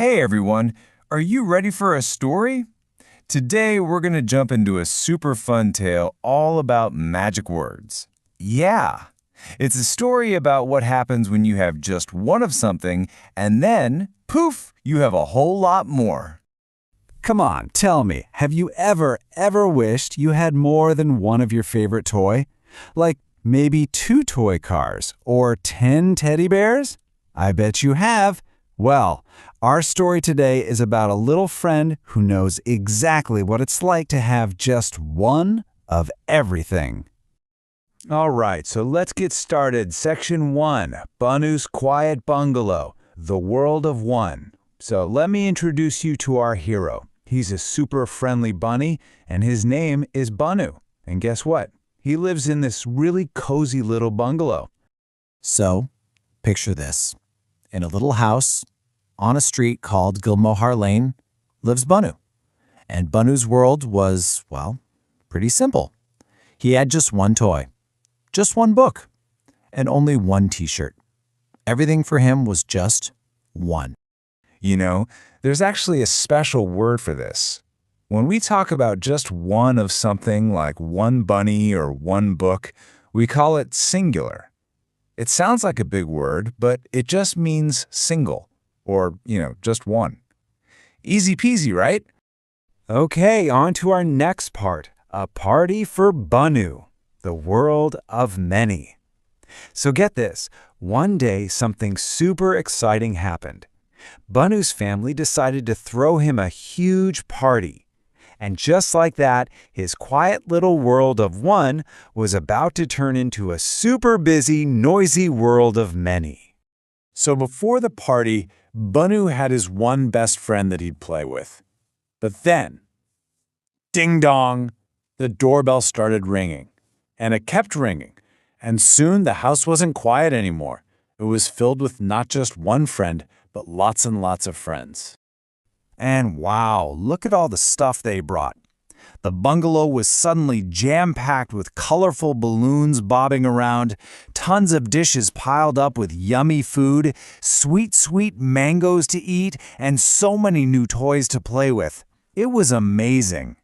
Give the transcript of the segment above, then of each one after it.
Hey everyone, are you ready for a story? Today we're going to jump into a super fun tale all about magic words. Yeah, it's a story about what happens when you have just one of something and then, poof, you have a whole lot more. Come on, tell me, have you ever wished you had more than one of your favorite toy? Like maybe 2 toy cars or 10 teddy bears? I bet you have. Well, our story today is about a little friend who knows exactly what it's like to have just one of everything. All right, so let's get started. Section 1, Banu's Quiet Bungalow, The World of One. So let me introduce you to our hero. He's a super friendly bunny, and his name is Banu. And guess what? He lives in this really cozy little bungalow. So, picture this. In a little house on a street called Gilmohar Lane lives Banu. And Banu's world was, well, pretty simple. He had just one toy, just one book, and only one t-shirt. Everything for him was just one. You know, there's actually a special word for this. When we talk about just one of something like one bunny or one book, we call it singular. It sounds like a big word, but it just means single, or, just one. Easy peasy, right? Okay, on to our next part, a party for Banu, the world of many. So get this, one day something super exciting happened. Banu's family decided to throw him a huge party. And just like that, his quiet little world of one was about to turn into a super busy, noisy world of many. So before the party, Banu had his one best friend that he'd play with. But then, ding dong, the doorbell started ringing. And it kept ringing. And soon the house wasn't quiet anymore. It was filled with not just one friend, but lots and lots of friends. And wow, look at all the stuff they brought. The bungalow was suddenly jam-packed with colorful balloons bobbing around, tons of dishes piled up with yummy food, sweet mangoes to eat, and so many new toys to play with. It was amazing.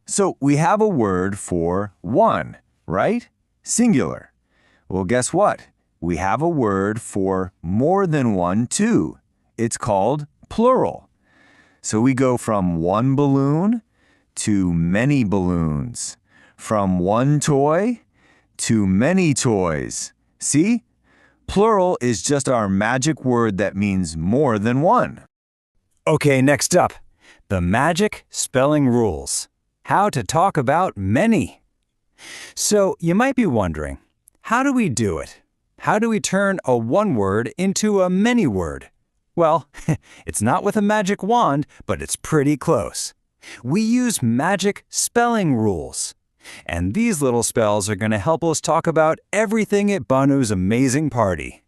So we have a word for one, right? Singular. Well, guess what? We have a word for more than one, too. It's called plural. So we go from one balloon to many balloons, from one toy to many toys. See? Plural is just our magic word that means more than one. Okay, next up, the magic spelling rules. How to talk about many. So you might be wondering, how do we do it? How do we turn a one word into a many word? Well, it's not with a magic wand, but it's pretty close. We use magic spelling rules. And these little spells are going to help us talk about everything at Banu's amazing party.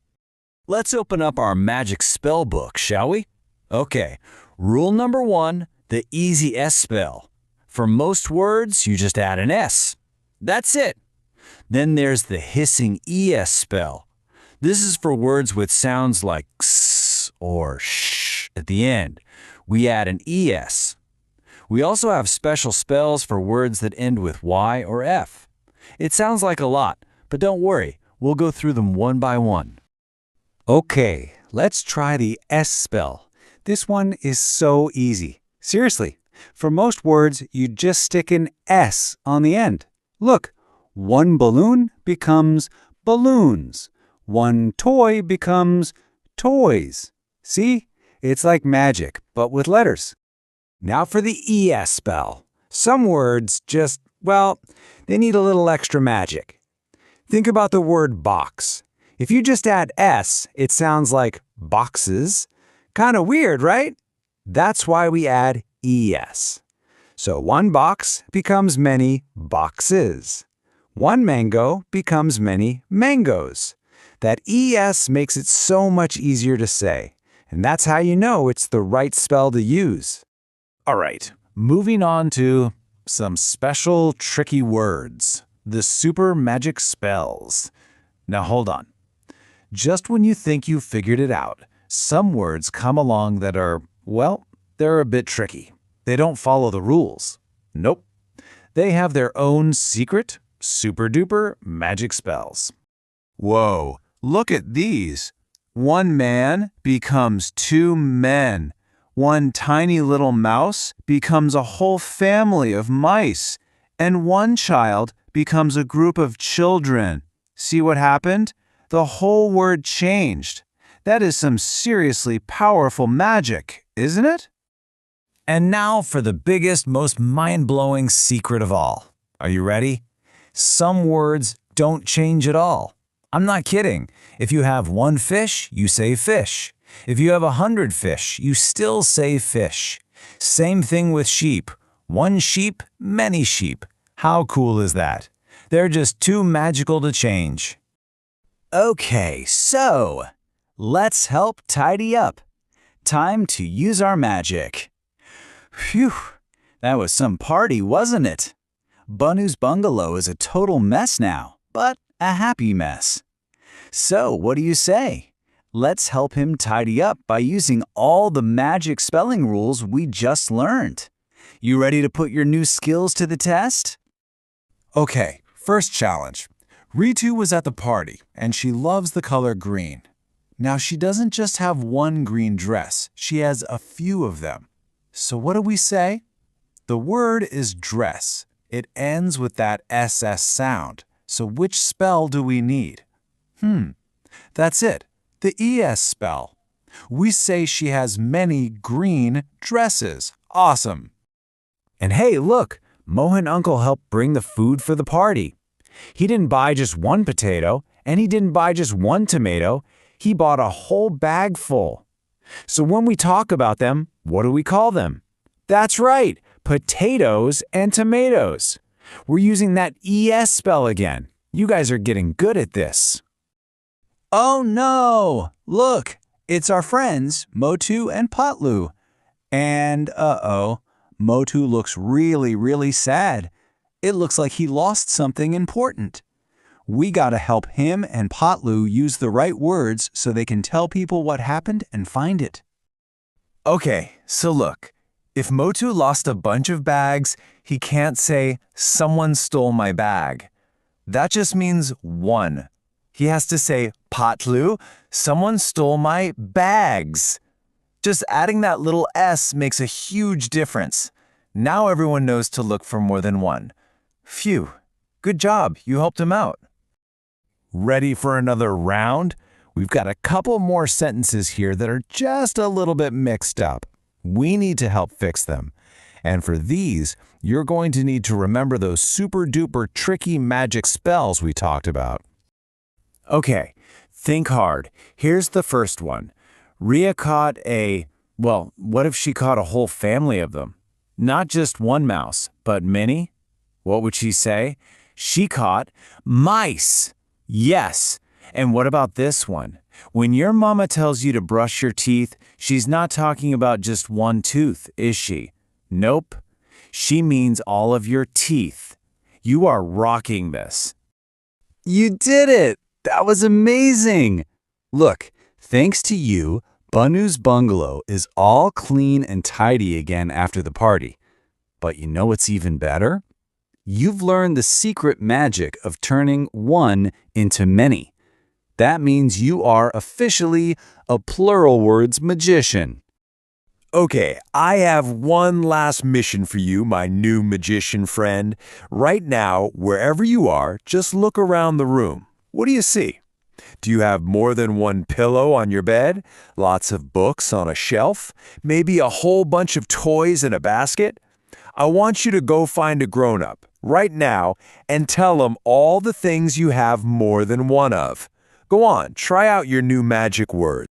Let's open up our magic spell book, shall we? Okay, rule number 1, the easy S spell. For most words, you just add an S. That's it. Then there's the hissing ES spell. This is for words with sounds like S or sh at the end. We add an ES. We also have special spells for words that end with Y or F. It sounds like a lot, but don't worry, we'll go through them one by one. Okay, let's try the S spell. This one is so easy. Seriously, for most words, you just stick an S on the end. Look, one balloon becomes balloons. One toy becomes toys. See? It's like magic, but with letters. Now for the ES spell. Some words just, well, they need a little extra magic. Think about the word box. If you just add S, it sounds like boxes. Kind of weird, right? That's why we add ES. So one box becomes many boxes. One mango becomes many mangoes. That ES makes it so much easier to say. And that's how you know it's the right spell to use. All right, moving on to some special tricky words, the super magic spells. Now hold on. Just when you think you've figured it out, some words come along that are Well, they're a bit tricky. They don't follow the rules. Nope. They have their own secret, super-duper magic spells. Whoa, look at these. One man becomes two men. One tiny little mouse becomes a whole family of mice. And one child becomes a group of children. See what happened? The whole word changed. That is some seriously powerful magic, isn't it? And now for the biggest, most mind-blowing secret of all. Are you ready? Some words don't change at all. I'm not kidding. If you have one fish, you say fish. If you have 100 fish, you still say fish. Same thing with sheep. One sheep, many sheep. How cool is that? They're just too magical to change. Okay, so let's help tidy up. Time to use our magic. Phew, that was some party, wasn't it? Banu's bungalow is a total mess now, but a happy mess. So, what do you say? Let's help him tidy up by using all the magic spelling rules we just learned. You ready to put your new skills to the test? Okay, first challenge. Ritu was at the party, and she loves the color green. Now, she doesn't just have one green dress, she has a few of them. So what do we say? The word is dress. It ends with that SS sound. So which spell do we need? That's it, the ES spell. We say she has many green dresses. Awesome. And hey, look, Mohan Uncle helped bring the food for the party. He didn't buy just one potato, and he didn't buy just one tomato. He bought a whole bag full. So when we talk about them, what do we call them? That's right, potatoes and tomatoes. We're using that ES spell again. You guys are getting good at this. Oh no! Look, it's our friends, Motu and Patlu. And Motu looks really sad. It looks like he lost something important. We gotta help him and Patlu use the right words so they can tell people what happened and find it. Okay, so look. If Motu lost a bunch of bags, he can't say, "Someone stole my bag." That just means one. He has to say, "Patlu, someone stole my bags." Just adding that little S makes a huge difference. Now everyone knows to look for more than one. Phew, good job, you helped him out. Ready for another round? We've got a couple more sentences here that are just a little bit mixed up. We need to help fix them. And for these, you're going to need to remember those super-duper tricky magic spells we talked about. Okay, think hard. Here's the first one. Ria caught what if she caught a whole family of them? Not just one mouse, but many? What would she say? She caught mice. Yes. And what about this one? When your mama tells you to brush your teeth, she's not talking about just one tooth, is she? Nope. She means all of your teeth. You are rocking this. You did it! That was amazing! Look, thanks to you, Banu's bungalow is all clean and tidy again after the party. But you know what's even better? You've learned the secret magic of turning one into many. That means you are officially a plural words magician. Okay, I have one last mission for you, my new magician friend. Right now, wherever you are, just look around the room. What do you see? Do you have more than one pillow on your bed? Lots of books on a shelf? Maybe a whole bunch of toys in a basket? I want you to go find a grown-up right now and tell them all the things you have more than one of. Go on, try out your new magic word.